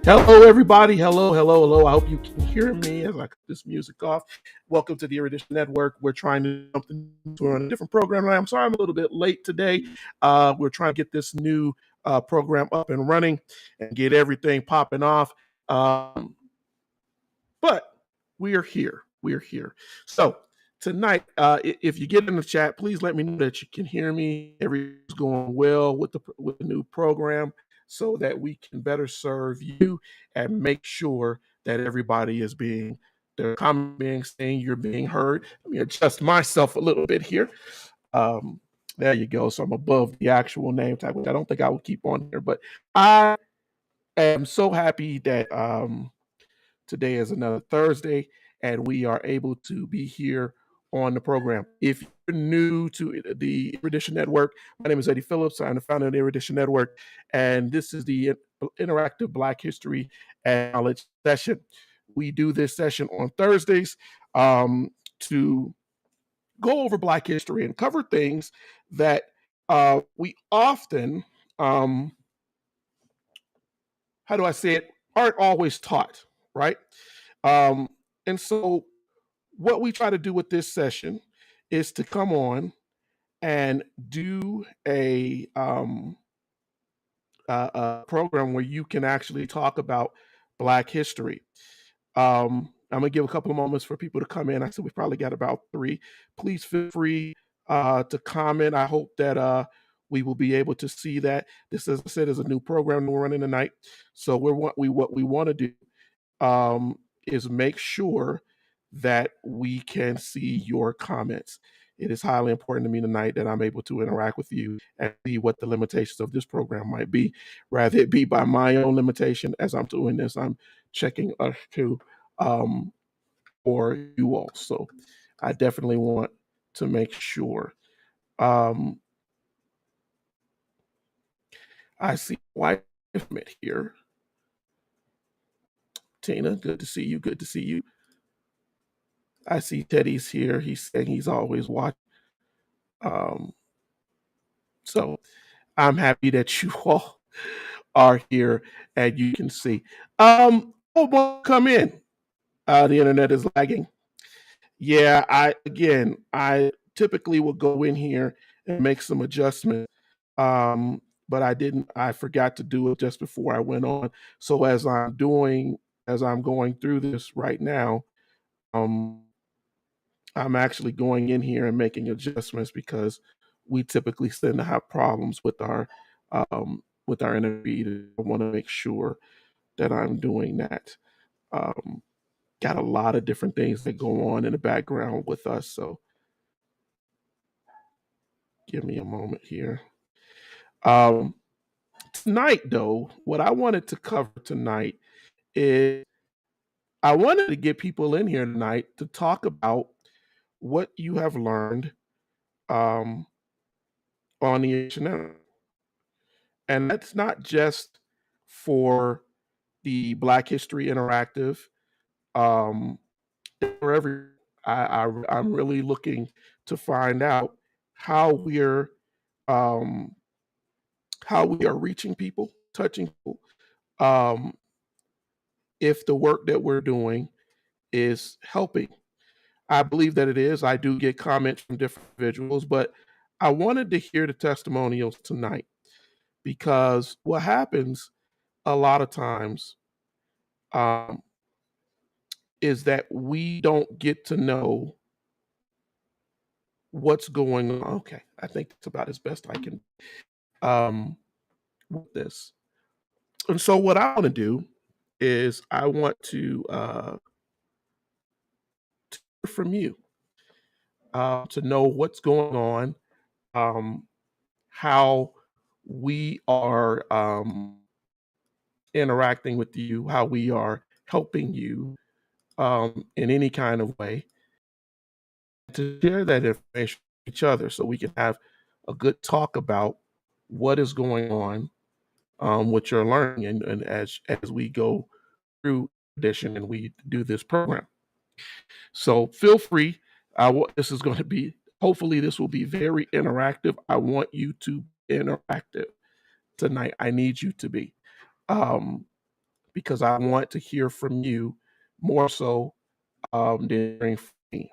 Hello, everybody. Hello, hello, hello. I hope you can hear me as I cut this music off. Welcome to the Erudition Network. We're trying to jump into a different program. I'm sorry I'm a little bit late today. We're trying to get this new program up and running and get everything popping off. But we are here. We are here. So tonight, if you get in the chat, please let me know that you can hear me. Everything's going well with the new program, so that we can better serve you and make sure that everybody is being the comment being saying you're being heard. Let me adjust myself a little bit here. There you go. So I'm above the actual name tag, which I don't think I will keep on here, but I am so happy that today is another Thursday, and we are able to be here on the program. If you're new to the Erudition Network, my name is Eddie Phillips. I'm the founder of the Erudition Network, and this is the interactive Black History and Knowledge session. We do this session on Thursdays to go over Black history and cover things that we often, how do I say it, aren't always taught, right? And so what we try to do with this session is to come on and do a program where you can actually talk about Black history. I'm gonna give a couple of moments for people to come in. I said we probably got about 3. Please feel free to comment. I hope that we will be able to see that. This, as I said, is a new program we're running tonight. So what we want to do is make sure that we can see your comments. It is highly important to me tonight that I'm able to interact with you and see what the limitations of this program might be. Rather it be by my own limitation as I'm doing this, I'm checking us to for you all. So I definitely want to make sure. I see White here. Tina, good to see you. Good to see you. I see Teddy's here. He's saying he's always watching. So I'm happy that you all are here and you can see. Come in. The internet is lagging. Yeah, I typically will go in here and make some adjustments. But I didn't. I forgot to do it just before I went on. So as I'm going through this right now, I'm actually going in here and making adjustments because we typically tend to have problems with our internet. I want to make sure that I'm doing that. Got a lot of different things that go on in the background with us, so give me a moment here. Tonight, though, what I wanted to cover tonight is I wanted to get people in here tonight to talk about what you have learned on the internet. And that's not just for the Black History Interactive. For every, I'm really looking to find out how we're how we are reaching people, touching people, um, if the work that we're doing is helping. I believe that it is. I do get comments from different individuals, but I wanted to hear the testimonials tonight because what happens a lot of times um, is that we don't get to know what's going on. Okay, I think that's about as best I can um, with this. And so, what I want to do is I want to hear from you to know what's going on, um, how we are interacting with you, how we are helping you in any kind of way, to share that information with each other so we can have a good talk about what is going on, what you're learning, and as we go through edition and we do this program. So feel free. This is going to be, hopefully, this will be very interactive. I want you to be interactive tonight. I need you to be, um, because I want to hear from you more so than hearing from me.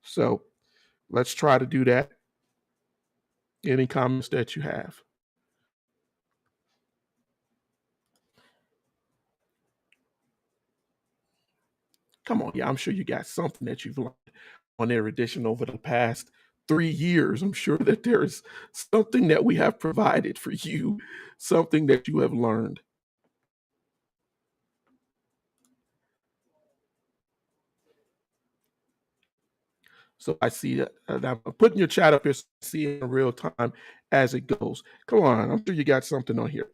So let's try to do that. Any comments that you have? Come on, yeah, I'm sure you got something that you've learned on Erudition over the past 3 years. I'm sure that there is something that we have provided for you, something that you have learned. So I see that I'm putting your chat up here, so I see it in real time as it goes. Come on, I'm sure you got something on here.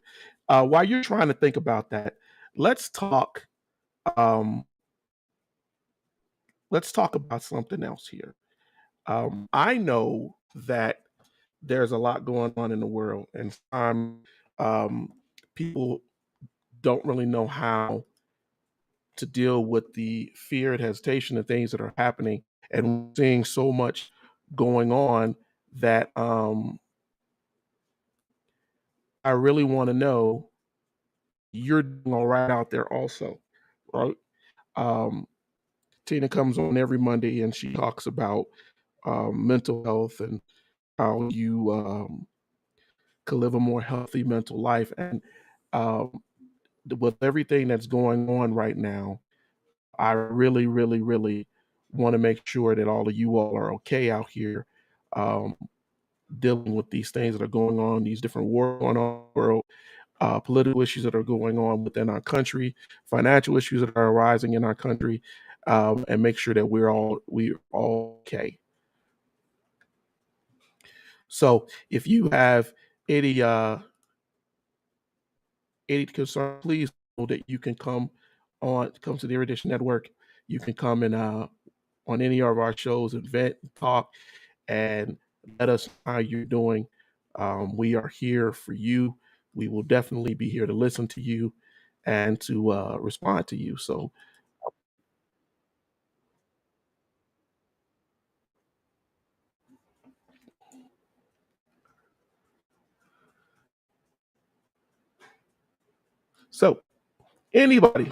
While you're trying to think about that, let's talk. Um, let's talk about something else here. I know that there's a lot going on in the world, and people don't really know how to deal with the fear and hesitation and things that are happening, and we're seeing so much going on that I really want to know you're doing all right out there also, right? Um, Tina comes on every Monday and she talks about mental health and how you can live a more healthy mental life. And um, with everything that's going on right now, I really, really, really want to make sure that all of you all are okay out here um, dealing with these things that are going on, these different wars going on in the world, political issues that are going on within our country, financial issues that are arising in our country, and make sure that we're all okay. So if you have any any concern, please know that you can come to the Erudition Network. You can come and on any of our shows and vent, talk, and let us know how you're doing. We are here for you. We will definitely be here to listen to you and to respond to you. So anybody,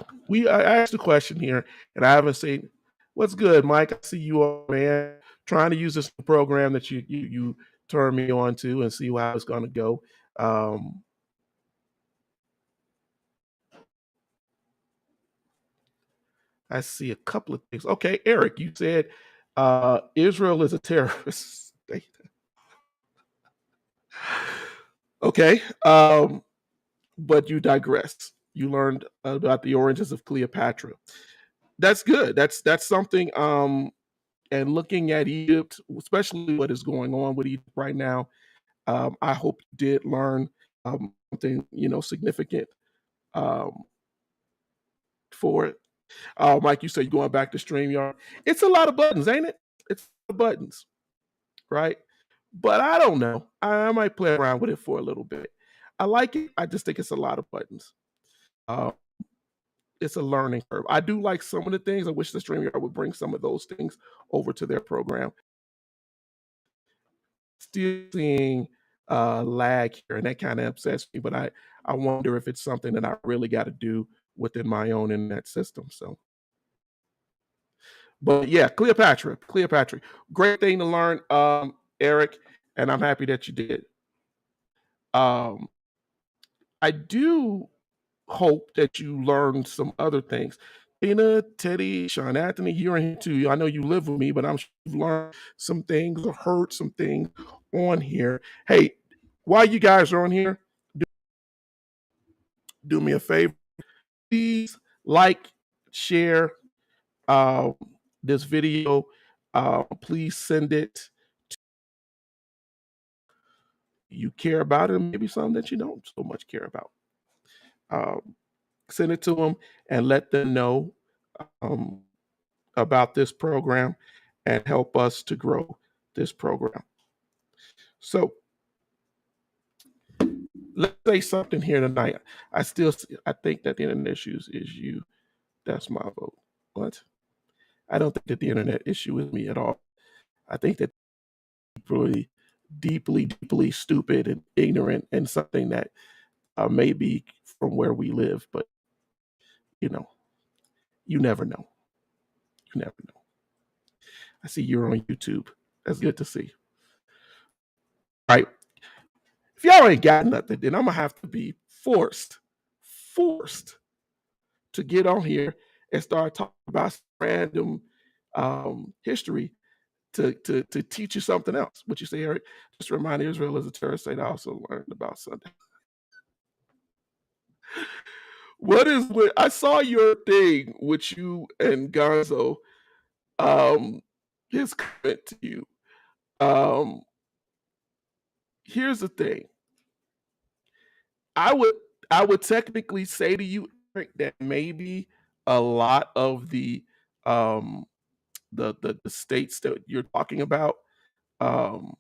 I asked a question here, and I haven't seen. What's good, Mike? I see you all, man. Trying to use this program that you turned me on to and see how it's going to go. Um, I see a couple of things. Okay, Eric, you said Israel is a terrorist state. Okay, but you digress. You learned about the origins of Cleopatra. That's good. That's something. And looking at Egypt, especially what is going on with Egypt right now, I hope you did learn something significant um, for it. Mike, you said you're going back to StreamYard. It's a lot of buttons, ain't it? It's a lot of buttons, right? But I don't know. I might play around with it for a little bit. I like it. I just think it's a lot of buttons. Uh, it's a learning curve. I do like some of the things. I wish the StreamYard would bring some of those things over to their program. Still seeing lag here, and that kind of upsets me. But I wonder if it's something that I really got to do within my own internet system. So, but yeah, Cleopatra, great thing to learn, Eric, and I'm happy that you did. Um, I do hope that you learn some other things. Tina, Teddy, Sean Anthony, you're in here too. I know you live with me, but I'm sure you've learned some things or heard some things on here. Hey, while you guys are on here, do me a favor. Please like, share uh, this video. Please send it. You care about it, maybe some that you don't so much care about. Um, Send it to them and let them know um, about this program and help us to grow this program. So let's say something here tonight. I think that the internet issues is you. That's my vote. What? I don't think that the internet issue is me at all. I think that really deeply stupid and ignorant and something that may be from where we live, but you know, you never know. You never know. I see you're on YouTube. That's good to see. All right. If y'all ain't got nothing, then I'm gonna have to be forced to get on here and start talking about random history to teach you something else. What you say, Eric? Just remind Israel as a terrorist state. I also learned about Sunday. What is what I saw your thing with you and Gonzo, um, his comment to you. Um, Here's the thing. I would I would technically say to you, Eric, that maybe a lot of um the states that you're talking about, um,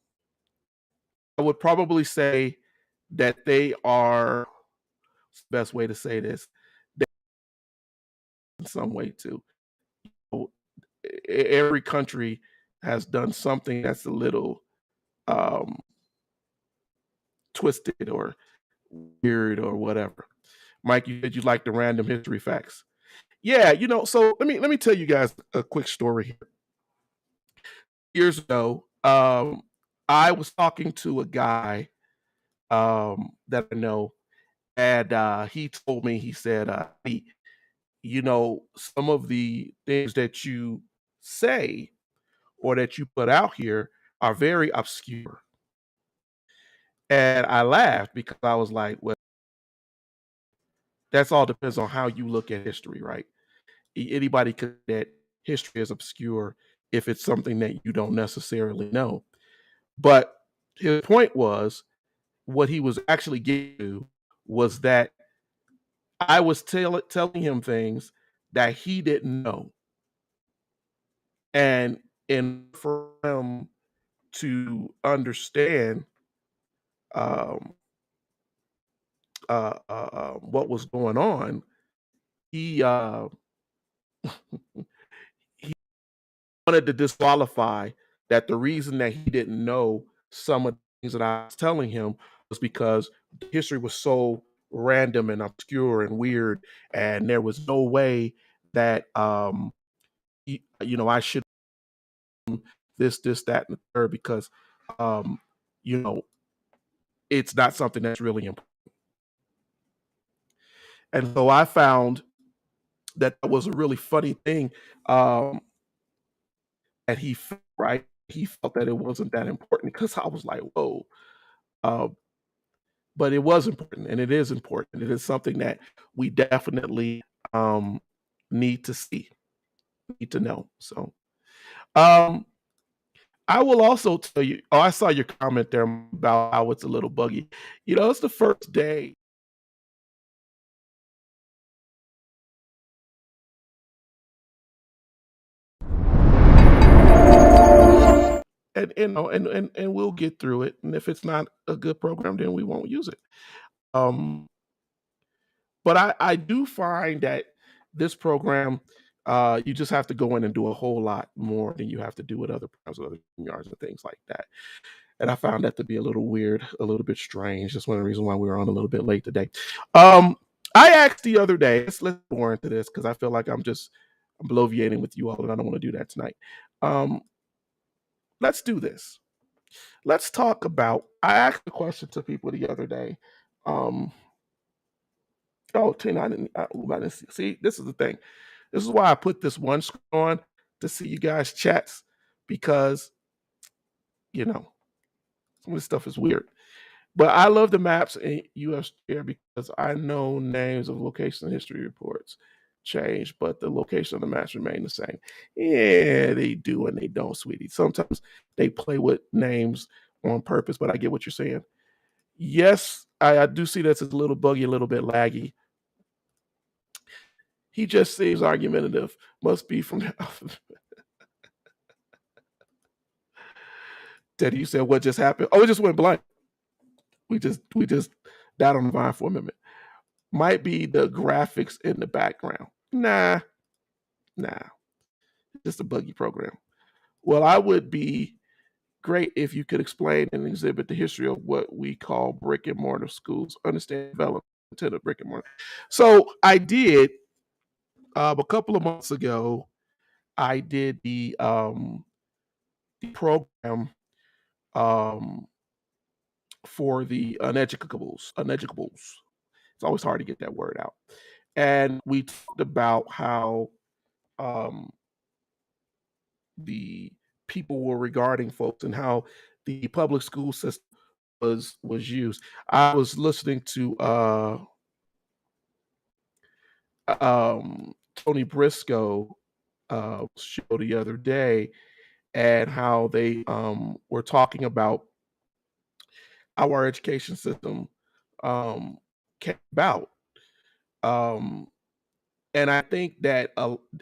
I would probably say that they are what's the best way to say this, they in some way too. Oh, every country has done something that's a little um twisted or weird or whatever. Mike, you said you like the random history facts. Yeah, so let me tell you guys a quick story here. Years ago, I was talking to a guy that I know, and he told me, he said, some of the things that you say or that you put out here are very obscure. And I laughed because I was like, well, that's all depends on how you look at history, right? Anybody could that history is obscure if it's something that you don't necessarily know. But his point was what he was actually getting to was that I was telling him things that he didn't know. And for him to understand um, what was going on, he he wanted to disqualify that the reason that he didn't know some of the things that I was telling him was because history was so random and obscure and weird, and there was no way that I should this, that, and the third because um, you know it's not something that's really important. And so I found that was a really funny thing um, that he felt, right. He felt that it wasn't that important because I was like, whoa. Um, but it was important and it is important. It is something that we definitely need to see, need to know. So um, I will also tell you, oh, I saw your comment there about how it's a little buggy. It's the first day. And we'll get through it. And if it's not a good program, then we won't use it. Um, but I do find that this program, you just have to go in and do a whole lot more than you have to do with other programs, other yards and things like that. and I found that to be a little weird, a little bit strange. That's one of the reasons why we were on a little bit late today. Um, I asked the other day, let's go into this because I feel like I'm bloviating with you all, and I don't want to do that tonight. Um, let's do this. Let's talk about. I asked a question to people the other day. Um, oh, Tina, I didn't see. This is the thing. This is why I put this one screen on to see you guys' chats because some of this stuff is weird. But I love the maps in US Air because I know names of location and history reports change, but the location of the maps remain the same. Yeah, they do and they don't, sweetie. Sometimes they play with names on purpose, but I get what you're saying. Yes, I do see that's a little buggy, a little bit laggy. He just seems argumentative. Must be from Teddy. You said what just happened? Oh, it just went blank. We just died on the vine for a minute. Might be the graphics in the background. Nah, just a buggy program. Well, I would be great if you could explain and exhibit the history of what we call brick and mortar schools. Understand development to the brick and mortar. So I did a couple of months ago. I did the program um, for the uneducables. Uneducables. It's always hard to get that word out. And we talked about how um, the people were regarding folks and how the public school system was used. I was listening to Tony Briscoe show the other day and how they were talking about how our education system um, came about. Um, and I think that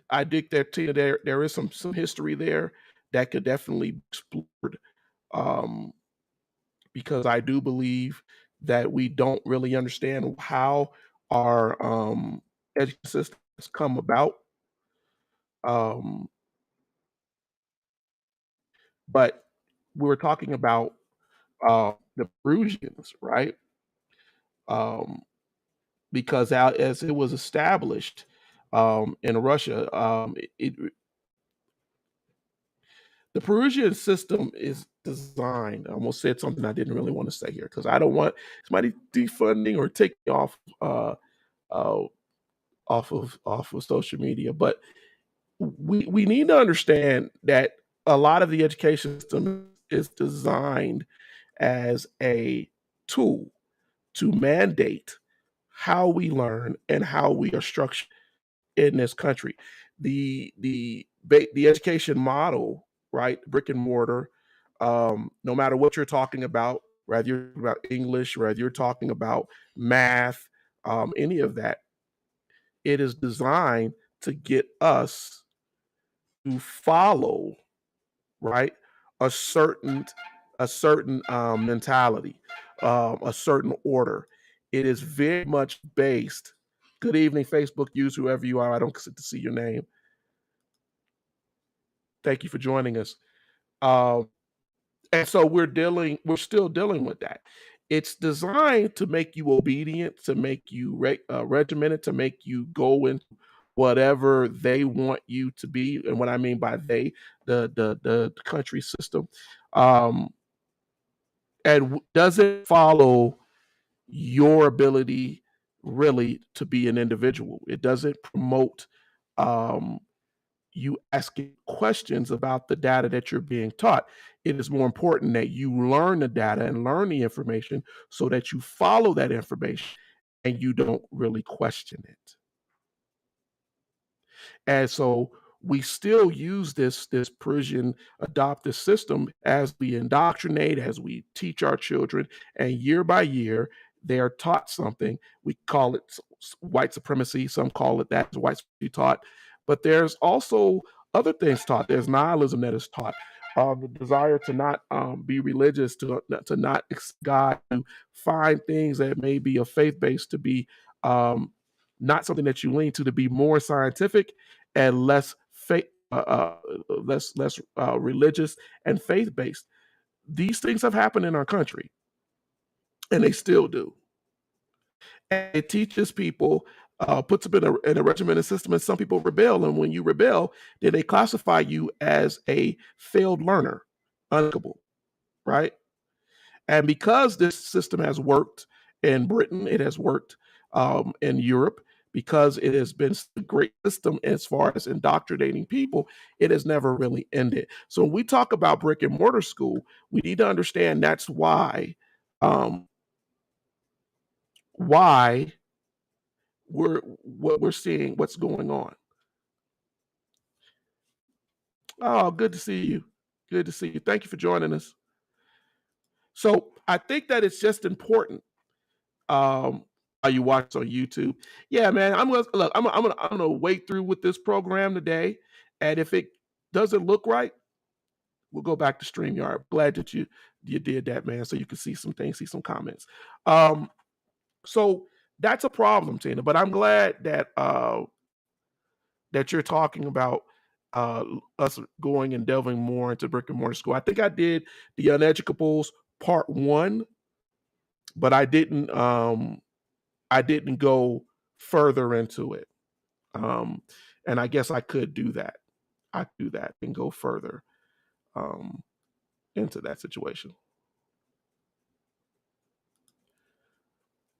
I think that Tina, there is some history there that could definitely be explored um, because I do believe that we don't really understand how our education system has come about. Um, but we were talking about the Perusians, right? Um, because as it was established in Russia, the Perusian system is designed. I almost said something I didn't really want to say here because I don't want somebody defunding or taking me uh, off of social media. But we need to understand that a lot of the education system is designed as a tool to mandate how we learn and how we are structured in this country. The education model, right? Brick and mortar. No matter what you're talking about, whether you're talking about English, whether you're talking about math, any of that, it is designed to get us to follow, right, a certain mentality, a certain order. It is very much based. Good evening, Facebook user, whoever you are. I don't get to see your name. Thank you for joining us. Um, and so we're still dealing with that. It's designed to make you obedient, to make you regimented, to make you go into whatever they want you to be. And what I mean by they, the country system, um, and doesn't follow your ability really to be an individual. It doesn't promote um, you asking questions about the data that you're being taught. It is more important that you learn the data and learn the information so that you follow that information and you don't really question it. And so we still use this Persian adoptive system as we indoctrinate, as we teach our children, and year by year they are taught something. We call it white supremacy. Some call it that white supremacy taught, but there's also other things taught. There's nihilism that is taught. The desire to not be religious, to not God, to find things that may be a faith based, to be not something that you lean to be more scientific and less faith, less religious and faith based. these things have happened in our country, and they still do. And it teaches people, puts them in a regimented system, and some people rebel. And when you rebel, then they classify you as a failed learner, uneducable, right? And because this system has worked in Britain, it has worked in Europe, because it has been a great system as far as indoctrinating people, it has never really ended. So when we talk about brick and mortar school, we need to understand that's why we're seeing what's going on. Oh, good to see you. Good to see you. Thank you for joining us. So I think that it's just important. How you watch on YouTube. Yeah, man. I'm gonna look. I'm gonna wait through with this program today, and if it doesn't look right, we'll go back to StreamYard. Glad that you did that, man. So you can see some things, see some comments. Um, so that's a problem, Tina. But I'm glad that you're talking about us going and delving more into brick and mortar school. I think I did the Uneducables part one, but I didn't go further into it. Um, and I guess I could do that. I could do that and go further um, into that situation.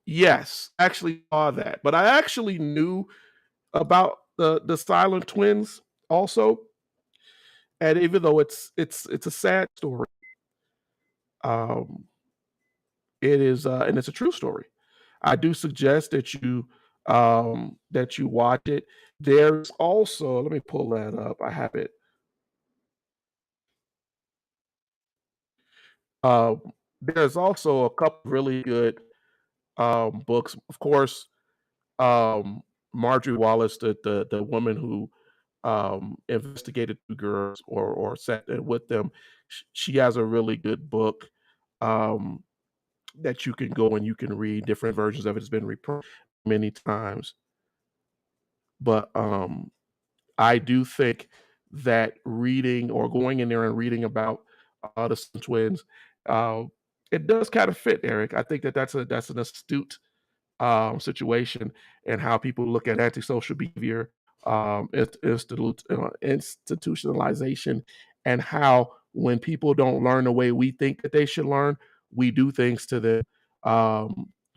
Yes, actually saw that, but I actually knew about the Silent Twins also, and even though it's a sad story, um, it is and it's a true story. I do suggest that you watch it. There's also, let me pull that up. I have it. Um, there's also a couple really good books. Of course, um, Marjorie Wallace, the woman who investigated two girls or sat there with them, she has a really good book um, that you can go and you can read. Different versions of it has been reprinted many times, but I do think that reading or going in there and reading about the twins, uh, it does kind of fit, Eric. I think that that's an astute situation and how people look at antisocial behavior, institutionalization, and how when people don't learn the way we think that they should learn, we do things to them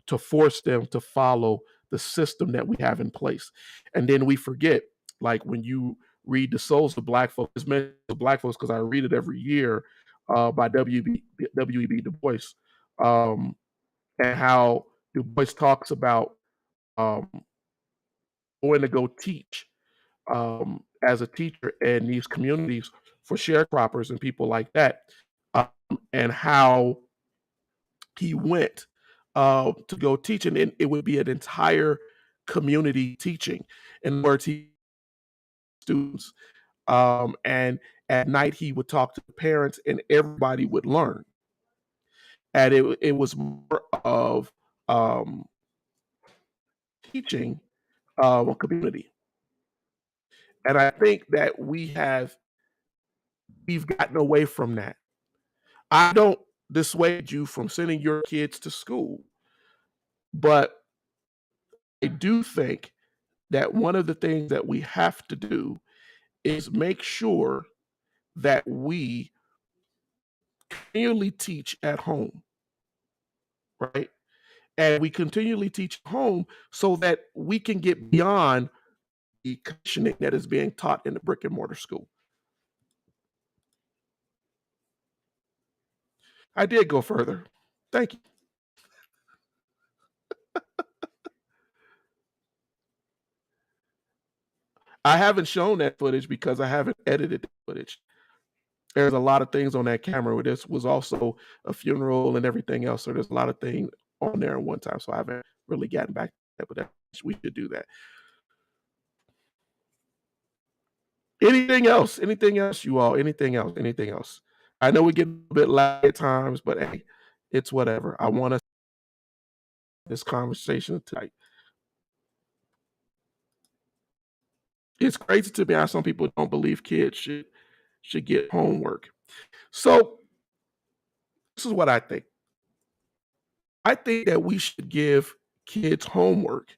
to force them to follow the system that we have in place. And then we forget, like when you read The Souls of Black Folks, it's meant to Black folks because I read it every year by W.E.B. Du Bois, um, and how Du Bois talks about um, going to go teach as a teacher in these communities for sharecroppers and people like that, um, and how he went to go teach, and it would be an entire community teaching, in where he students, and at night he would talk to the parents, and everybody would learn, and it was more of um, teaching a community. And I think that we've gotten away from that. I don't dissuade you from sending your kids to school, but I do think that one of the things that we have to do is make sure that we continually teach at home, right? And we continually teach at home so that we can get beyond the conditioning that is being taught in the brick and mortar school. I did go further. Thank you. I haven't shown that footage because I haven't edited the footage. There's a lot of things on that camera. This was also a funeral and everything else. So there's a lot of things on there at one time. So I haven't really gotten back to that, but we should do that. Anything else? Anything else, you all? Anything else? Anything else? I know we get a bit loud at times, but hey, it's whatever. I want us this conversation tonight. It's crazy to me how some people don't believe kids should get homework. So This is what I think. I think that we should give kids homework,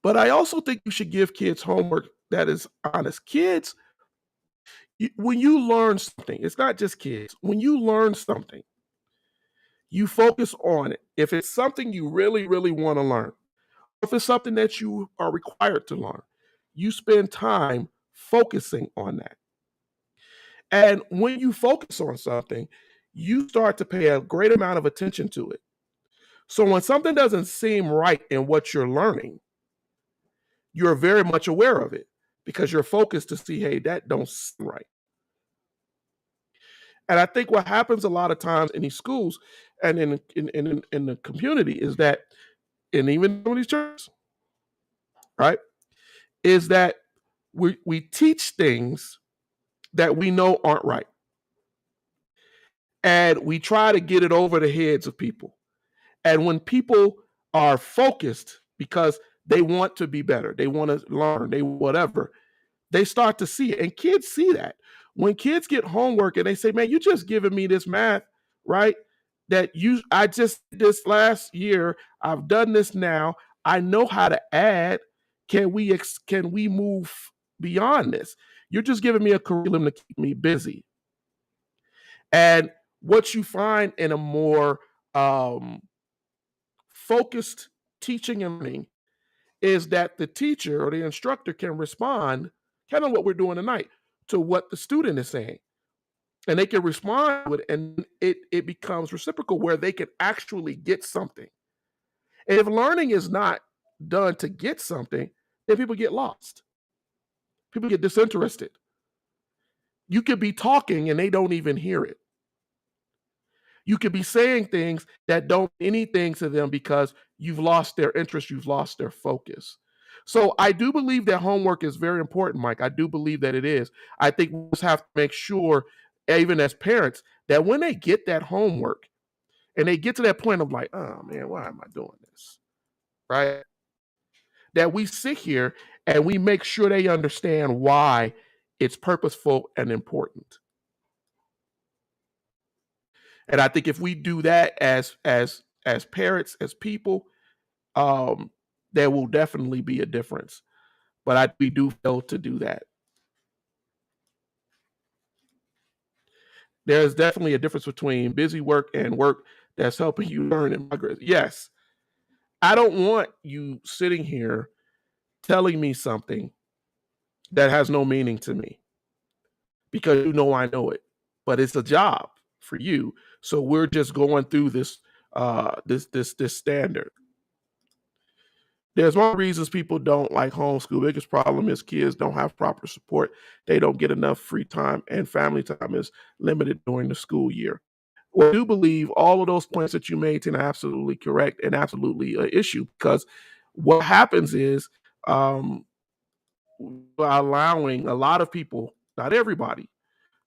but I also think you should give kids homework that is honest. Kids, when you learn something, it's not just kids. When you learn something, you focus on it. If it's something you really, really want to learn, if it's something that you are required to learn, you spend time focusing on that. And when you focus on something, you start to pay a great amount of attention to it. So when something doesn't seem right in what you're learning, you're very much aware of it because you're focused to see, hey, that don't seem right. And I think what happens a lot of times in these schools and in the community is that, and even in these churches, right, is that we teach things that we know aren't right, and we try to get it over the heads of people. And when people are focused because they want to be better, they want to learn, they whatever, they start to see it. And kids see that. When kids get homework and they say, man, you just giving me this math, right? I just this last year, I've done this now. I know how to add. Can we move beyond this? You're just giving me a curriculum to keep me busy. And what you find in a more focused teaching and learning is that the teacher or the instructor can respond, kind of what we're doing tonight, to what the student is saying. And they can respond with, and it becomes reciprocal where they can actually get something. And if learning is not done to get something, then people get lost. People get disinterested. You could be talking and they don't even hear it. You could be saying things that don't mean anything to them because you've lost their interest, you've lost their focus. So I do believe that homework is very important, Mike. I do believe that it is. I think we just have to make sure, even as parents, that when they get that homework and they get to that point of like, oh man, why am I doing this? Right? That we sit here and we make sure they understand why it's purposeful and important. And I think if we do that as parents, as people, um, there will definitely be a difference. But we do fail to do that. There's definitely a difference between busy work and work that's helping you learn and progress. Yes, I don't want you sitting here telling me something that has no meaning to me because you know I know it, but it's a job for you. So we're just going through this standard. There's more reasons people don't like homeschool. Biggest problem is kids don't have proper support. They don't get enough free time, and family time is limited during the school year. Well, I do believe all of those points that you made are absolutely correct and absolutely an issue because what happens is um, allowing a lot of people, not everybody,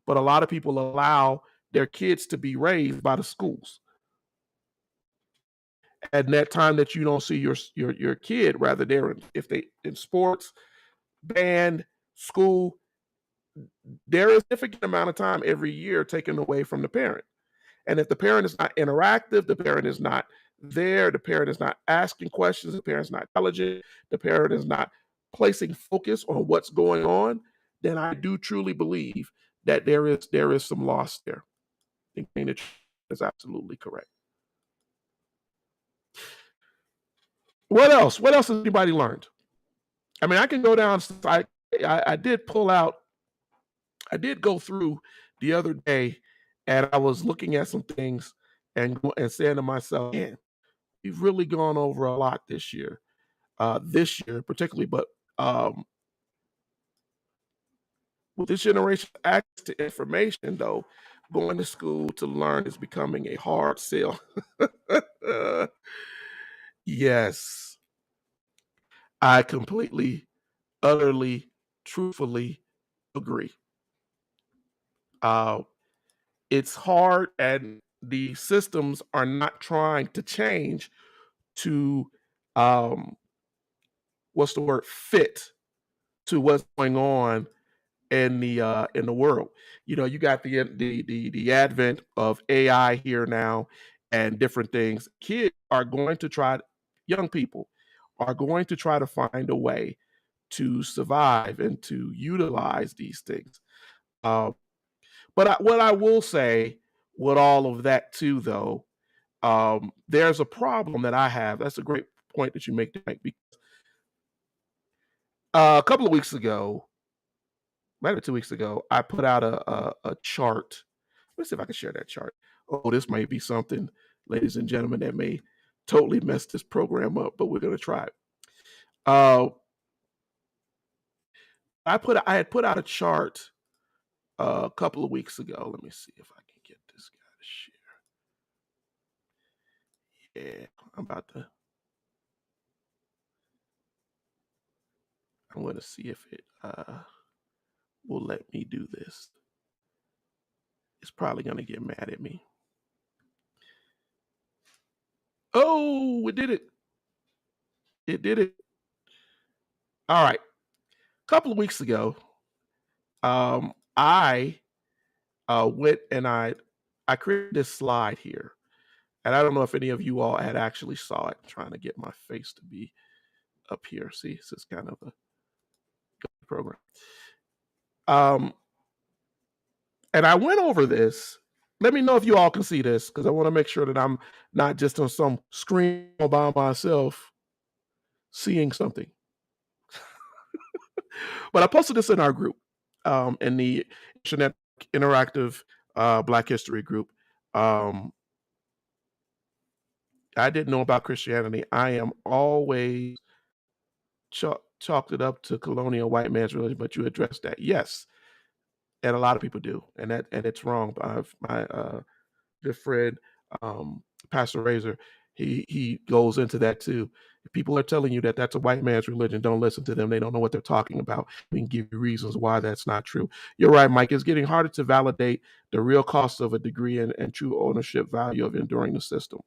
but a lot of people allow their kids to be raised by the schools. And that time that you don't see your kid, rather they're if they in sports, band, school, there is a significant amount of time every year taken away from the parent. And if the parent is not interactive, the parent is not there, the parent is not asking questions, the parent's not intelligent, the parent is not placing focus on what's going on, then I do truly believe that there is some loss there. I think that is absolutely correct. What else? What else has anybody learned? I mean, I can go down. I did pull out. I did go through the other day, and I was looking at some things and saying to myself, "Man, we've really gone over a lot this year. This year, particularly, but um, with this generation access to information, though, going to school to learn is becoming a hard sell." Yes, I completely, utterly, truthfully agree. Uh, it's hard, and the systems are not trying to change to what's the word, fit to what's going on in the world. You got the advent of AI here now and different things. Kids are going to try, young people are going to try to find a way to survive and to utilize these things. Uh, what I will say with all of that too, though, there's a problem that I have. That's a great point that you make tonight. A couple of weeks ago, maybe 2 weeks ago, I put out a chart. Let's see if I can share that chart. Oh, this might be something, ladies and gentlemen, that may totally mess this program up, but we're going to try it. Uh, I had put out a chart a couple of weeks ago. Let me see if I can get this guy to share. Yeah, I'm going to see if it will let me do this. It's probably going to get mad at me. Oh, it did it. It did it. All right. A couple of weeks ago, I went and I created this slide here. And I don't know if any of you all had actually saw it. I'm trying to get my face to be up here. See, this is kind of a program. And I went over this. Let me know if you all can see this, because I want to make sure that I'm not just on some screen all by myself seeing something. But I posted this in our group, in the Internet Interactive Black History group. I didn't know about Christianity. I am always chalked it up to colonial white man's religion, but you addressed that. Yes. And a lot of people do. And it's wrong. My good friend, Pastor Razor, he goes into that too. If people are telling you that that's a white man's religion, don't listen to them. They don't know what they're talking about. We can give you reasons why that's not true. You're right, Mike. It's getting harder to validate the real cost of a degree and true ownership value of enduring the system.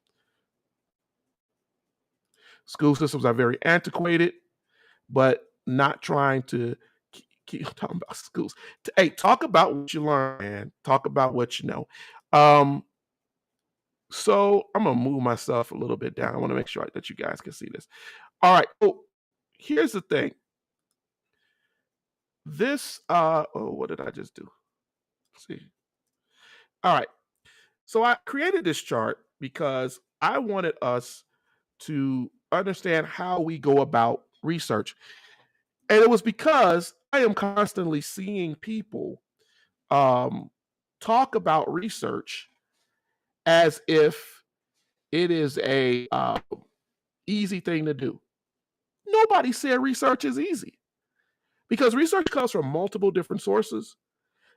School systems are very antiquated, but not trying to keep talking about schools. Hey, talk about what you learn, man. Talk about what you know. So I'm gonna move myself a little bit down. I want to make sure that you guys can see this. All right. So here's the thing. This what did I just do? Let's see. All right. So I created this chart because I wanted us to understand how we go about research. And it was because I am constantly seeing people talk about research as if it is a easy thing to do. Nobody said research is easy, because research comes from multiple different sources.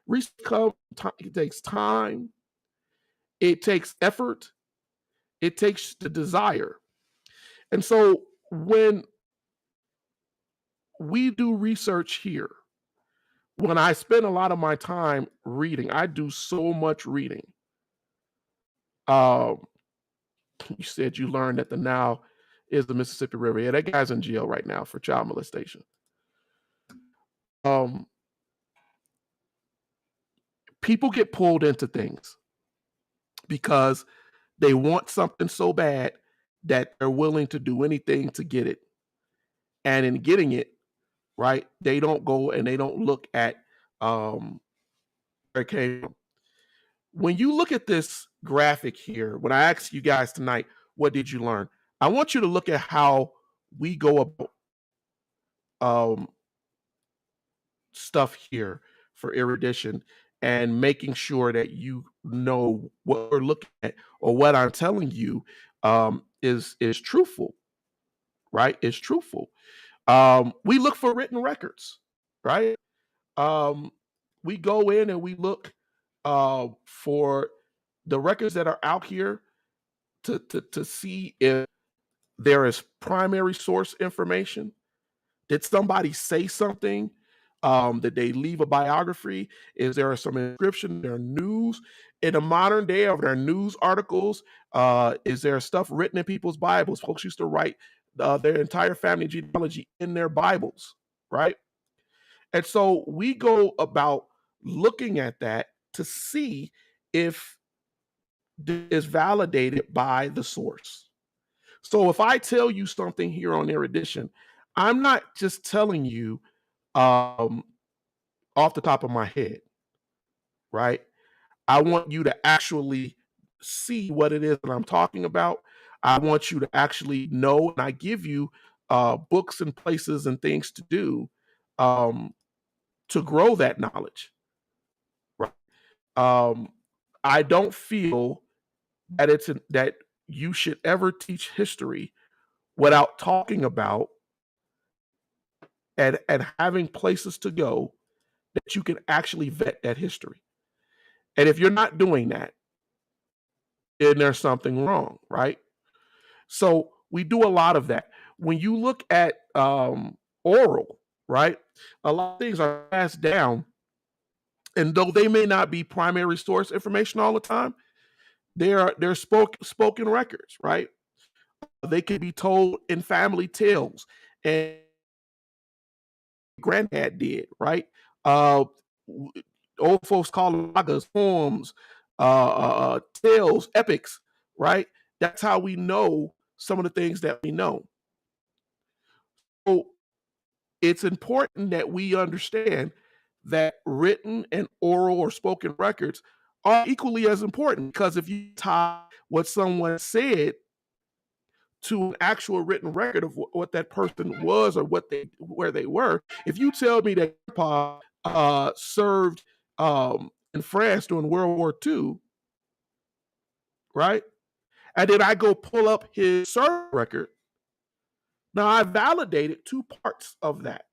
Research it takes time, it takes effort, it takes the desire. And so when we do research here, when I spend a lot of my time reading, I do so much reading. You said you learned that the Nile is the Mississippi River. Yeah, that guy's in jail right now for child molestation. People get pulled into things because they want something so bad that they're willing to do anything to get it. And in getting it, right, they don't go and they don't look at where it came from. When you look at this graphic here, when I ask you guys tonight, what did you learn? I want you to look at how we go about stuff here for erudition and making sure that you know what we're looking at or what I'm telling you is truthful, right? It's truthful. We look for written records, right? We go in and we look for the records that are out here to see if there is primary source information. Did somebody say something? Did they leave a biography? Is there some inscription? There news in the modern day? Are there news articles? Is there stuff written in people's Bibles? Folks used to write their entire family genealogy in their Bibles, right? And so we go about looking at that to see if it is validated by the source. So if I tell you something here on Erudition, I'm not just telling you um, off the top of my head, right? I want you to actually see what it is that I'm talking about. I want you to actually know, and I give you books and places and things to do um, to grow that knowledge. Right? Um, I don't feel that that you should ever teach history without talking about and having places to go that you can actually vet that history. And if you're not doing that, then there's something wrong, right? So we do a lot of that. When you look at oral, right, a lot of things are passed down, and though they may not be primary source information all the time, they're spoken records, right? They can be told in family tales, and granddad did, right? Uh, Old folks call them sagas, poems, tales, epics, right? That's how we know some of the things that we know. So it's important that we understand that written and oral or spoken records are equally as important, because if you tie what someone said to an actual written record of what that person was or where they were, if you tell me that grandpa served in France during World War II, right? And then I go pull up his service record. Now I validated two parts of that.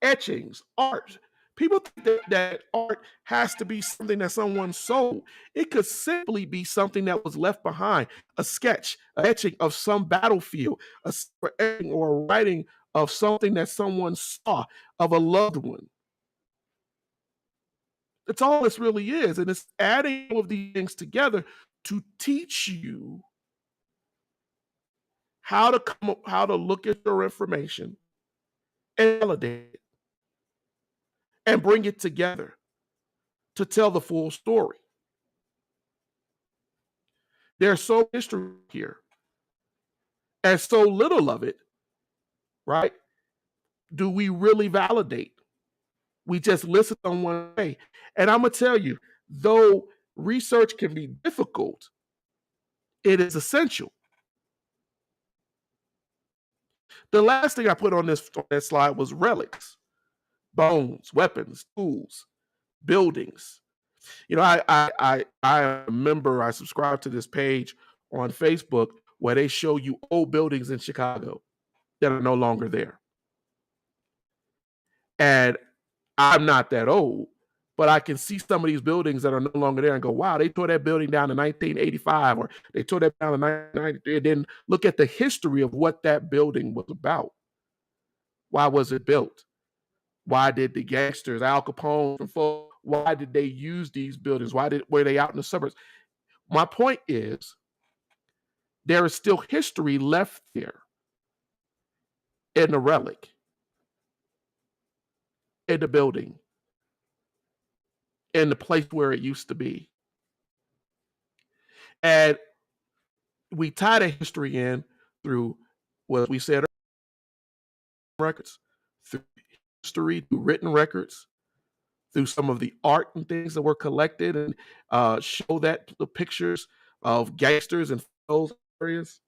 Etchings, art. People think that art has to be something that someone sold. It could simply be something that was left behind, a sketch, an etching of some battlefield, a etching or a writing of something that someone saw of a loved one. That's all this really is. And it's adding all of these things together to teach you how to look at your information and validate it and bring it together to tell the full story. There's so much history here and so little of it, right? Do we really validate? We just listen on one way. And I'm going to tell you, though research can be difficult, it is essential. The last thing I put on that slide was relics, bones, weapons, tools, buildings. You know, I remember I subscribed to this page on Facebook where they show you old buildings in Chicago that are no longer there. And I'm not that old, but I can see some of these buildings that are no longer there and go, wow, they tore that building down in 1985, or they tore that down in 1990. And then look at the history of what that building was about. Why was it built? Why did the gangsters, Al Capone, and folks, why did they use these buildings? Were they out in the suburbs? My point is, there is still history left there in the relic, in the building, in the place where it used to be. And we tie the history in through what we said, records, through history, through written records, through some of the art and things that were collected, and show that the pictures of gangsters in those areas.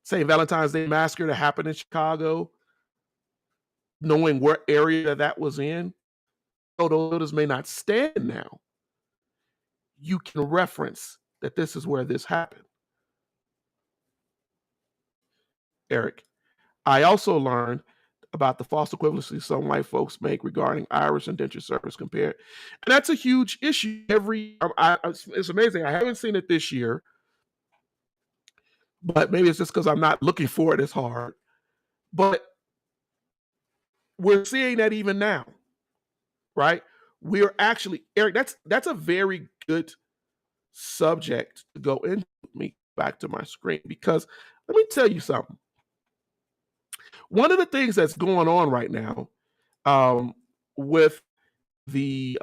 St. Valentine's Day Massacre that happened in Chicago, knowing what area that was in. Although those may not stand now, you can reference that this is where this happened. Eric, I also learned about the false equivalency some white folks make regarding Irish indentured service compared. And that's a huge issue. It's amazing. I haven't seen it this year, but maybe it's just because I'm not looking for it as hard. But we're seeing that even now, right? We're actually, Eric, that's a very good subject to go into. Me back to my screen, because let me tell you something. One of the things that's going on right now, with the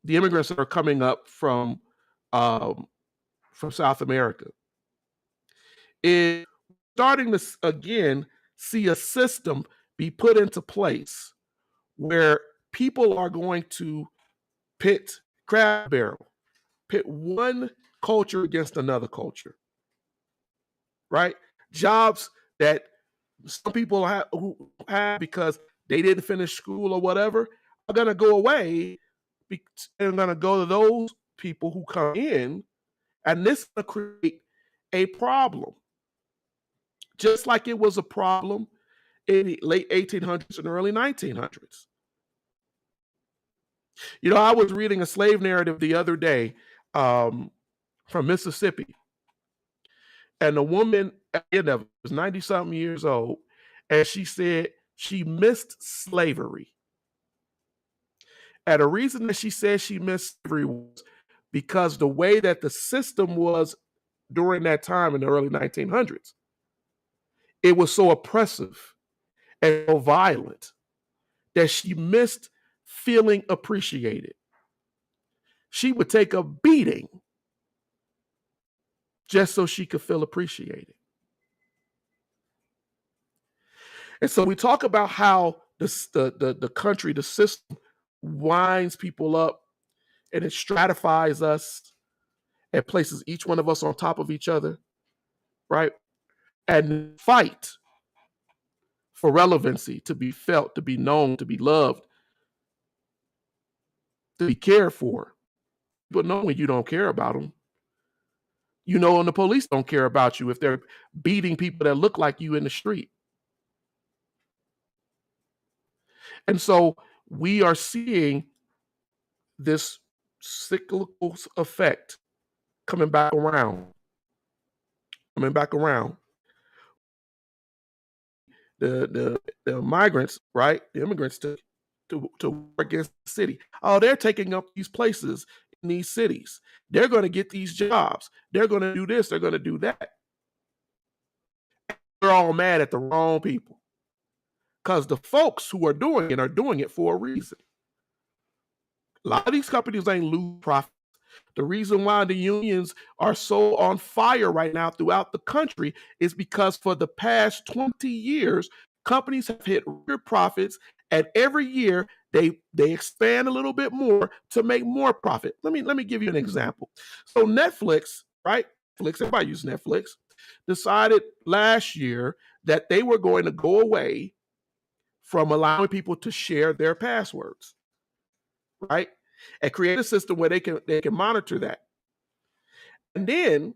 immigrants that are coming up um, from South America is starting to again see a system be put into place where people are going to pit crab barrel, pit one culture against another culture, right? Jobs that some people who have because they didn't finish school or whatever are going to go away and going to go to those people who come in, and this is going to create a problem, just like it was a problem in the late 1800s and early 1900s. You know, I was reading a slave narrative the other day, um, from Mississippi, and the woman at the end of it was 90 something years old, and she said she missed slavery. And the reason that she said she missed slavery was because the way that the system was during that time in the early 1900s, it was so oppressive and so violent that she missed feeling appreciated. She would take a beating just so she could feel appreciated. And so we talk about how the country, the system winds people up and it stratifies us and places each one of us on top of each other, right? And fight for relevancy, to be felt, to be known, to be loved, to be cared for. But know when you don't care about them. You know, and the police don't care about you if they're beating people that look like you in the street. And so we are seeing this cyclical effect coming back around, coming back around. The migrants, right? The immigrants to work against the city. Oh, they're taking up these places in these cities. They're going to get these jobs. They're going to do this. They're going to do that. They're all mad at the wrong people because the folks who are doing it for a reason. A lot of these companies ain't lose profit. The reason why the unions are so on fire right now throughout the country is because for the past 20 years, companies have hit record profits, and every year they expand a little bit more to make more profit. Let me give you an example. So Netflix, right? Netflix, everybody uses Netflix, decided last year that they were going to go away from allowing people to share their passwords, right? And create a system where they can monitor that. And then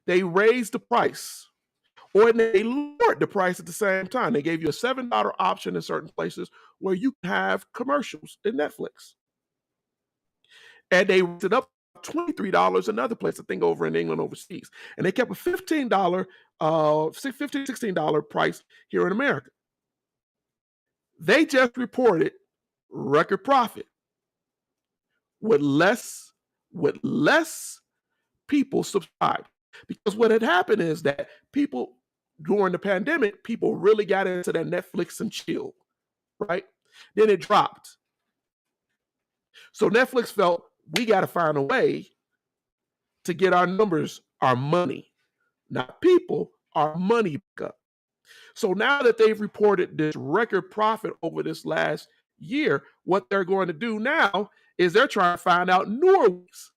they raised the price, or they lowered the price at the same time. They gave you a $7 option in certain places where you can have commercials in Netflix. And they raised it up $23 another place, I think over in England overseas. And they kept a $15, $16 price here in America. They just reported record profit with less people subscribed. Because what had happened is that people during the pandemic, people really got into that Netflix and chill, right? Then it dropped. So Netflix felt we got to find a way to get our numbers, our money, not people, our money back up. So now that they've reported this record profit over this last year, what they're going to do now is they're trying to find out newer ways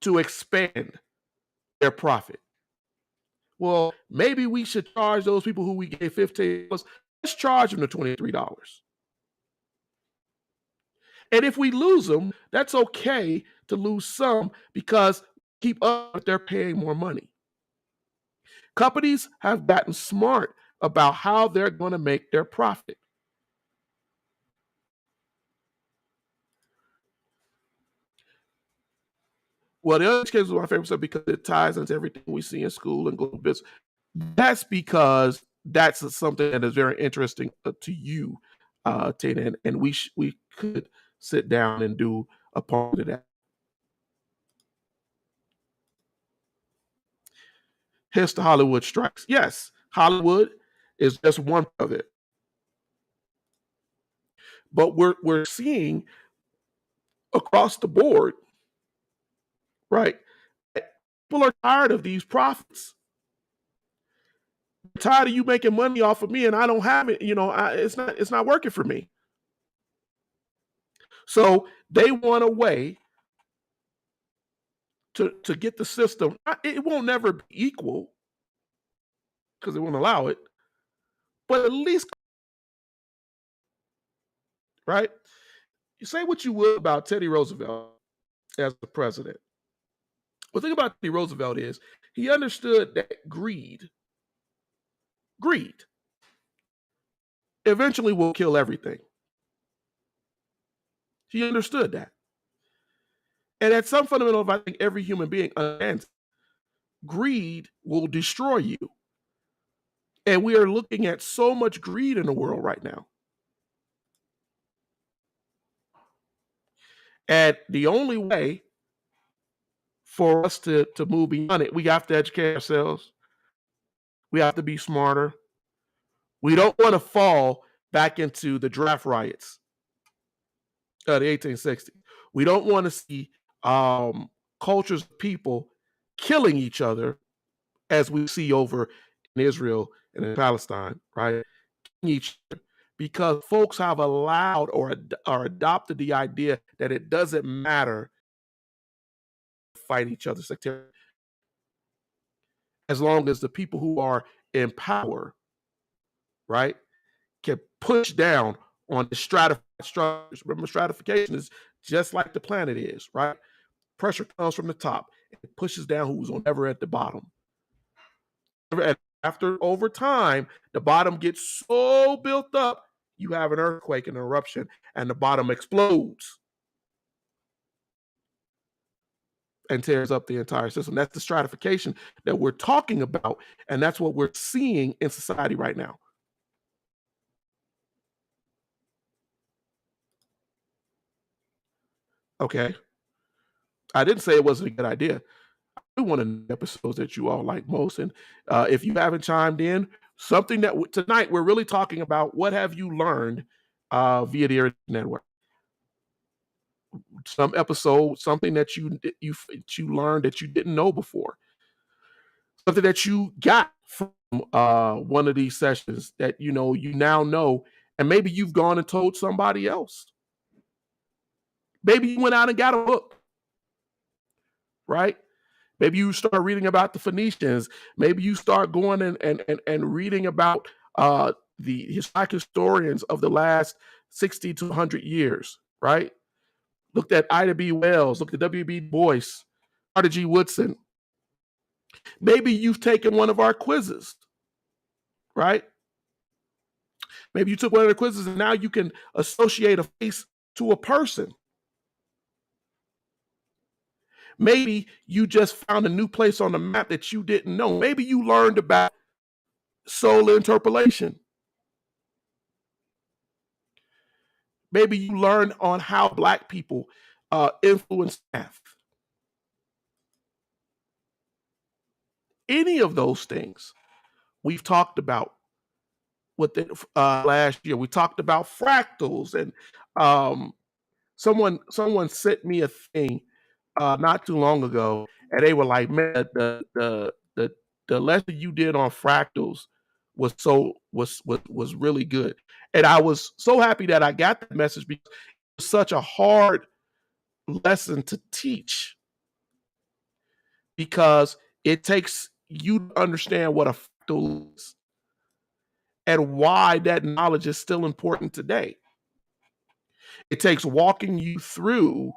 to expand their profit. Well, maybe we should charge those people who we gave $15. Let's charge them the $23. And if we lose them, that's okay to lose some because keep up, they're paying more money. Companies have gotten smart about how they're going to make their profit. Well, the other case is my favorite stuff because it ties into everything we see in school and global business. That's because that's something that is very interesting to you, Tina, and we could sit down and do a part of that. Here's the Hollywood strikes. Yes, Hollywood is just one of it. But we're seeing across the board, right? People are tired of these prophets. They're tired of you making money off of me, and I don't have it. It's not working for me. So they want a way to get the system. It won't never be equal because they won't allow it, but at least, right? You say what you will about Teddy Roosevelt as the president. The thing about Teddy Roosevelt is he understood that greed eventually will kill everything. He understood that. And at some fundamental level, I think every human being understands greed will destroy you. And we are looking at so much greed in the world right now. And the only way for us to move beyond it, we have to educate ourselves. We have to be smarter. We don't want to fall back into the draft riots of the 1860s. We don't want to see cultures of people killing each other as we see over in Israel and in Palestine, right? Each other because folks have allowed or adopted the idea that it doesn't matter to fight each other sectarian as long as the people who are in power, right, can push down on the stratified structures. Remember, stratification is just like the planet is, right? Pressure comes from the top and it pushes down who's ever at the bottom. After over time, the bottom gets so built up, you have an earthquake, an eruption, and the bottom explodes and tears up the entire system. That's the stratification that we're talking about, and that's what we're seeing in society right now. Okay. I didn't say it wasn't a good idea. One of the episodes that you all like most. And if you haven't chimed in, something that tonight we're really talking about what have you learned via the Erudition Network. Some episode, something that you learned that you didn't know before, something that you got from one of these sessions that you now know, and maybe you've gone and told somebody else. Maybe you went out and got a book, right? Maybe you start reading about the Phoenicians. Maybe you start going and reading about the black historians of the last 60 to 100 years, right? Looked at Ida B. Wells, looked at W.B. Boyce, Carter G. Woodson. Maybe you've taken one of our quizzes, right? Maybe you took one of the quizzes and now you can associate a face to a person. Maybe you just found a new place on the map that you didn't know. Maybe you learned about solar interpolation. Maybe you learned on how Black people influence math. Any of those things we've talked about with the last year. We talked about fractals, and someone sent me a thing not too long ago, and they were like, "Man, the lesson you did on fractals was really good," and I was so happy that I got the message because it was such a hard lesson to teach because it takes you to understand what a fractal is and why that knowledge is still important today. It takes walking you through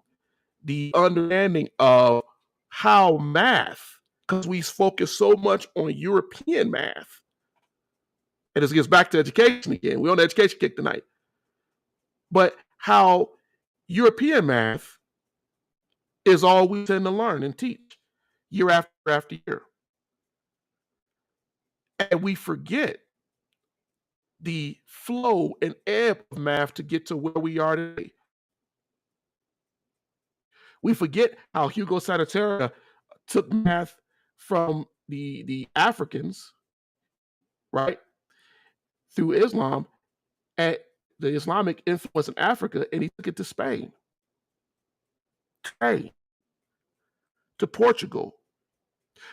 the understanding of how math, because we focus so much on European math, and this gets back to education again. We're on the education kick tonight. But how European math is all we tend to learn and teach year after year. And we forget the flow and ebb of math to get to where we are today. We forget how Hugo Sanitaria took math from the Africans right, through Islam and the Islamic influence in Africa, and he took it to Spain, Spain, to Portugal.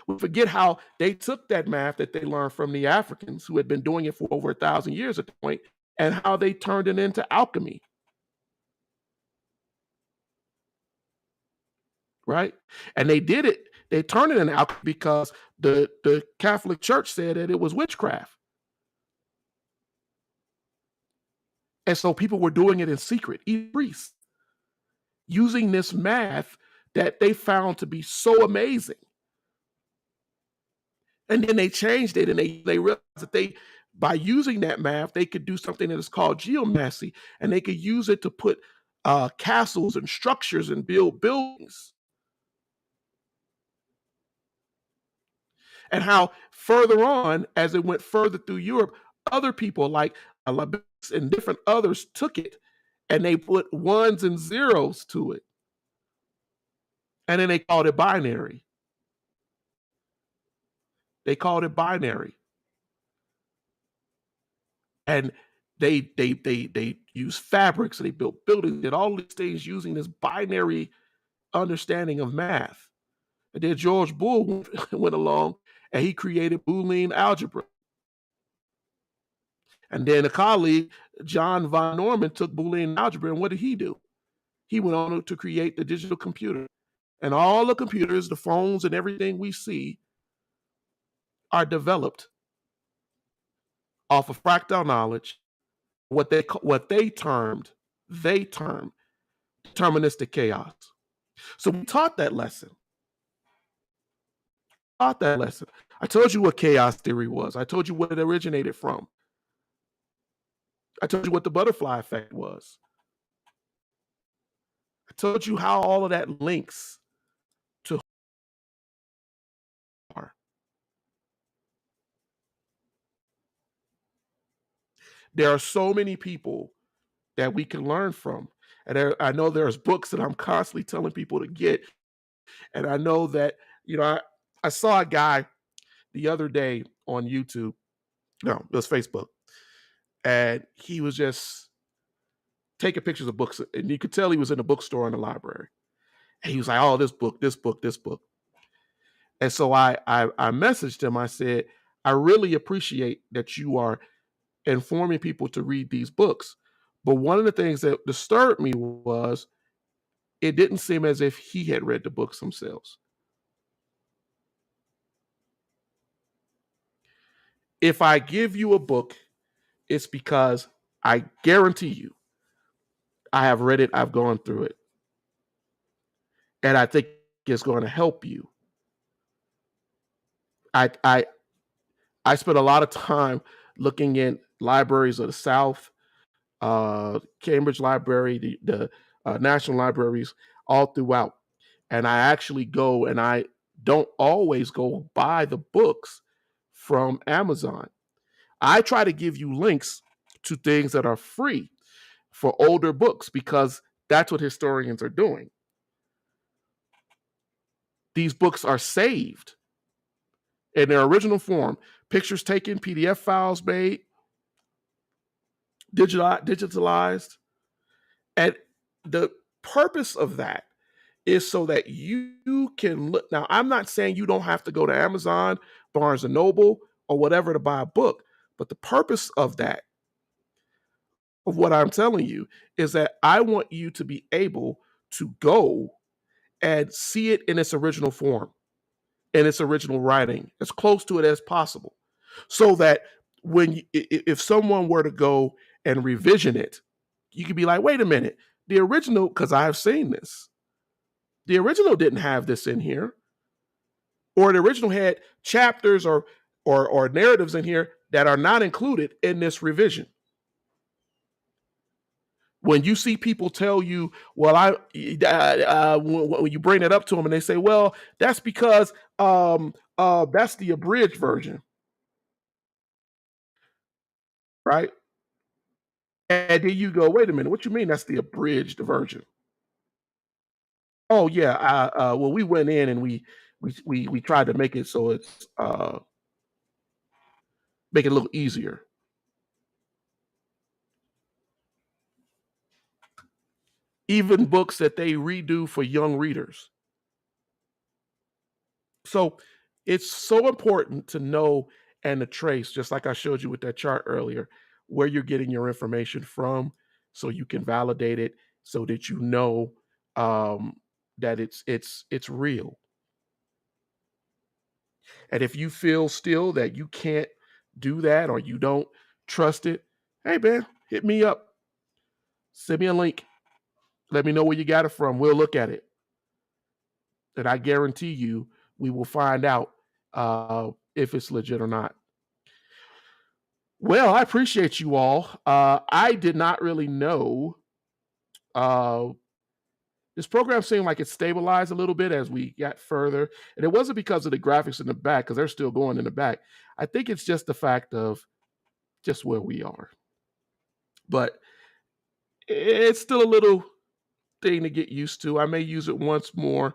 We forget how they took that math that they learned from the Africans who had been doing it for over 1,000 years at the point, and how they turned it into alchemy, right? And they did it. They turned it into alchemy because the Catholic Church said that it was witchcraft, and so people were doing it in secret, even priests, using this math that they found to be so amazing. And then they changed it, and they realized that they by using that math, they could do something that is called geomancy, and they could use it to put castles and structures and build buildings. And how further on, as it went further through Europe, other people like Alabama and different others took it and they put ones and zeros to it, and then they called it binary. They called it binary, and they use fabrics, they built buildings, did all these things using this binary understanding of math. And then George Boole went along and he created Boolean algebra. And then a colleague, John von Neumann, took Boolean algebra, and what did he do? He went on to create the digital computer. And all the computers, the phones, and everything we see are developed off of fractal knowledge, what they termed deterministic chaos. So we taught that lesson. I told you what chaos theory was. I told you what it originated from. I told you what the butterfly effect was. I told you how all of that links to our. There are so many people that we can learn from. And I know there's books that I'm constantly telling people to get. And I know that, I saw a guy the other day on YouTube. No, it was Facebook. And he was just taking pictures of books. And you could tell he was in a bookstore in the library. And he was like, oh, this book, this book, this book. And so I messaged him. I said, I really appreciate that you are informing people to read these books. But one of the things that disturbed me was it didn't seem as if he had read the books themselves. If I give you a book, it's because I guarantee you I have read it, I've gone through it, and I think it's going to help you. I I I spent a lot of time looking in libraries of the South, Cambridge Library, the national libraries all throughout. And I actually go and I don't always go buy the books from Amazon. I try to give you links to things that are free for older books because that's what historians are doing. These books are saved in their original form, pictures taken, PDF files made, digitalized. And the purpose of that is so that you can look. Now, I'm not saying you don't have to go to Amazon, Barnes and Noble, or whatever to buy a book, but the purpose of that, of what I'm telling you, is that I want you to be able to go and see it in its original form, in its original writing, as close to it as possible, so that if someone were to go and revision it, you could be like, wait a minute, the original, because I have seen this, the original didn't have this in here, or the original had chapters or narratives in here that are not included in this revision. When you see people tell you, well, when you bring it up to them and they say, well, that's because that's the abridged version, right? And then you go, wait a minute, what you mean that's the abridged version? Oh yeah, well, we went in and we tried to make it so it's make it a little easier. Even books that they redo for young readers. So it's so important to know and to trace, just like I showed you with that chart earlier, where you're getting your information from so you can validate it so that you know um, that it's real. And if you feel still that you can't do that or you don't trust it, hey man, hit me up. Send me a link. Let me know where you got it from. We'll look at it. And I guarantee you we will find out if it's legit or not. Well, I appreciate you all. I did not really know. Uh, this program seemed like it stabilized a little bit as we got further. And it wasn't because of the graphics in the back, because they're still going in the back. I think it's just the fact of just where we are. But it's still a little thing to get used to. I may use it once more.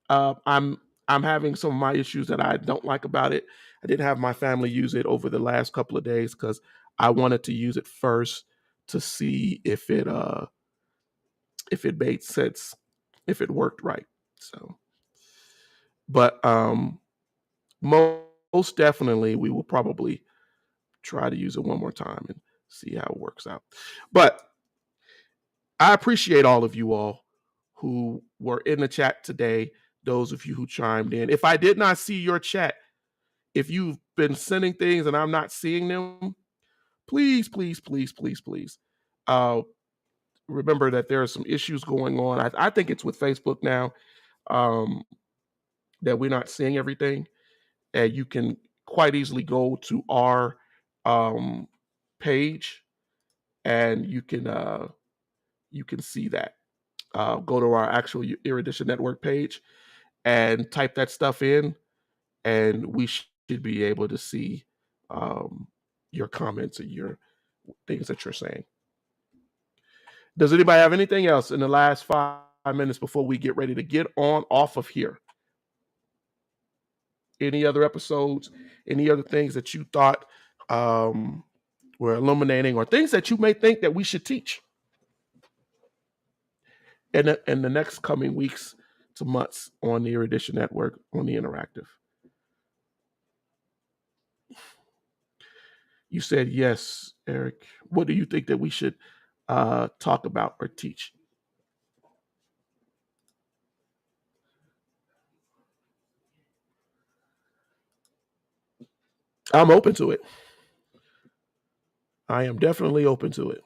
I'm having some of my issues that I don't like about it. I didn't have my family use it over the last couple of days because I wanted to use it first to see if it made sense, if it worked right. So, but most definitely we will probably try to use it one more time and see how it works out. But I appreciate all of you all who were in the chat today, those of you who chimed in. If I did not see your chat, if you've been sending things and I'm not seeing them, please, please, please, please, please. Remember that there are some issues going on. I think it's with Facebook now um, that we're not seeing everything. And you can quite easily go to our page and you can see that. Go to our actual Erudition Network page and type that stuff in, and we should be able to see your comments and your things that you're saying. Does anybody have anything else in the last 5 minutes before we get ready to get on off of here? Any other episodes? Any other things that you thought were illuminating, or things that you may think that we should teach in the next coming weeks to months on the Erudition Network on the interactive? You said yes, Eric. What do you think that we should talk about or teach? I'm open to it. I am definitely open to it.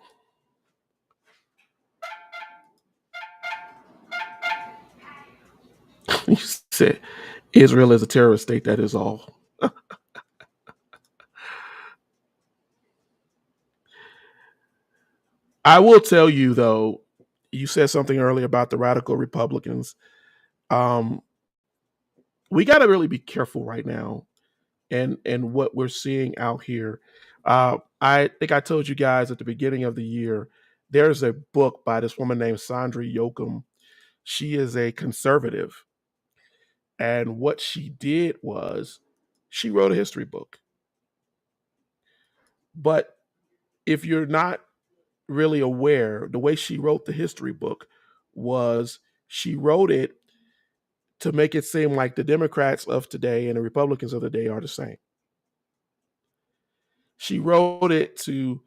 You said Israel is a terrorist state. That is all. I will tell you, though, you said something earlier about the radical Republicans. Um, we got to really be careful right now and what we're seeing out here. I think I told you guys at the beginning of the year, there's a book by this woman named Sandra Yoakum. She is a conservative. And what she did was she wrote a history book. But if you're not really aware, the way she wrote the history book was she wrote it to make it seem like the Democrats of today and the Republicans of the day are the same. She wrote it to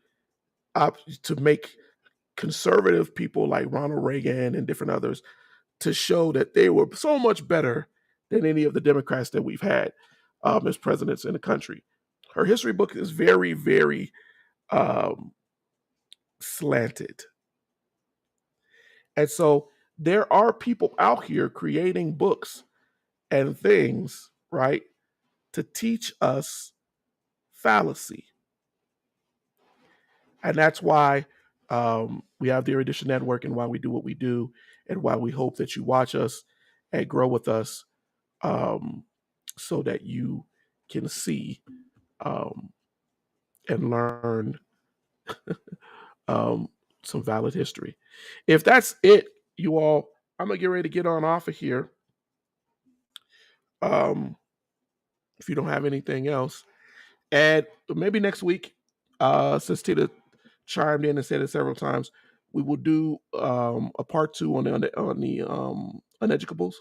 make conservative people like Ronald Reagan and different others to show that they were so much better than any of the Democrats that we've had as presidents in the country. Her history book is very, very um, slanted. And so there are people out here creating books and things, right, to teach us fallacy. And that's why we have the Erudition Network and why we do what we do and why we hope that you watch us and grow with us so that you can see and learn some valid history. If that's it, you all, I'm going to get ready to get on off of here. If you don't have anything else. And maybe next week, since Tita chimed in and said it several times, we will do a part 2 on the uneducables,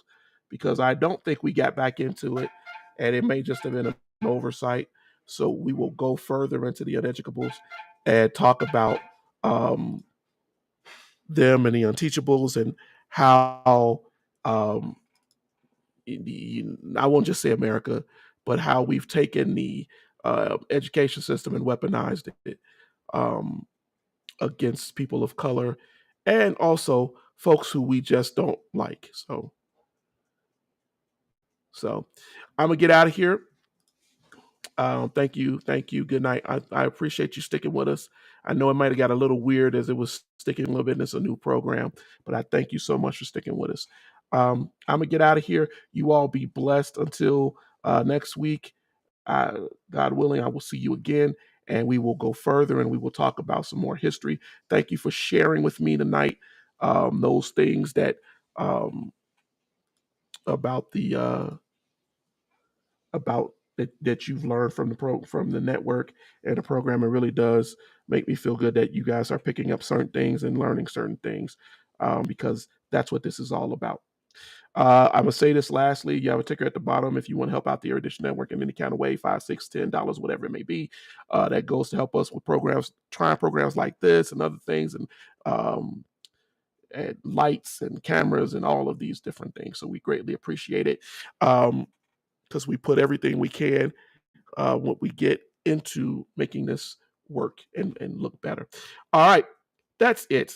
because I don't think we got back into it, and it may just have been an oversight. So we will go further into the uneducables and talk about um, them and the unteachables, and how um, I won't just say America, but how we've taken the education system and weaponized it um, against people of color, and also folks who we just don't like. So I'm gonna get out of here. Thank you, thank you. Good night. I appreciate you sticking with us. I know it might have got a little weird as it was sticking a little bit. And it's a new program, but I thank you so much for sticking with us. I'm gonna get out of here. You all be blessed until next week. God willing, I will see you again, and we will go further and we will talk about some more history. Thank you for sharing with me tonight those things that um, about the about that you've learned from from the network and the program. It really does make me feel good that you guys are picking up certain things and learning certain things, because that's what this is all about. I'm gonna say this lastly. You have a ticker at the bottom if you want to help out the Erudition Network in any kind of way, $5, $6, $10, whatever it may be. That goes to help us with programs, trying programs like this and other things, um, and lights and cameras and all of these different things. So we greatly appreciate it, because we put everything we can, what we get, into making this work and look better. All right, that's it.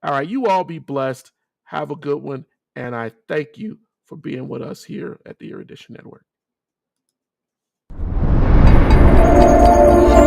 All right, you all be blessed. Have a good one. And I thank you for being with us here at the Erudition Network.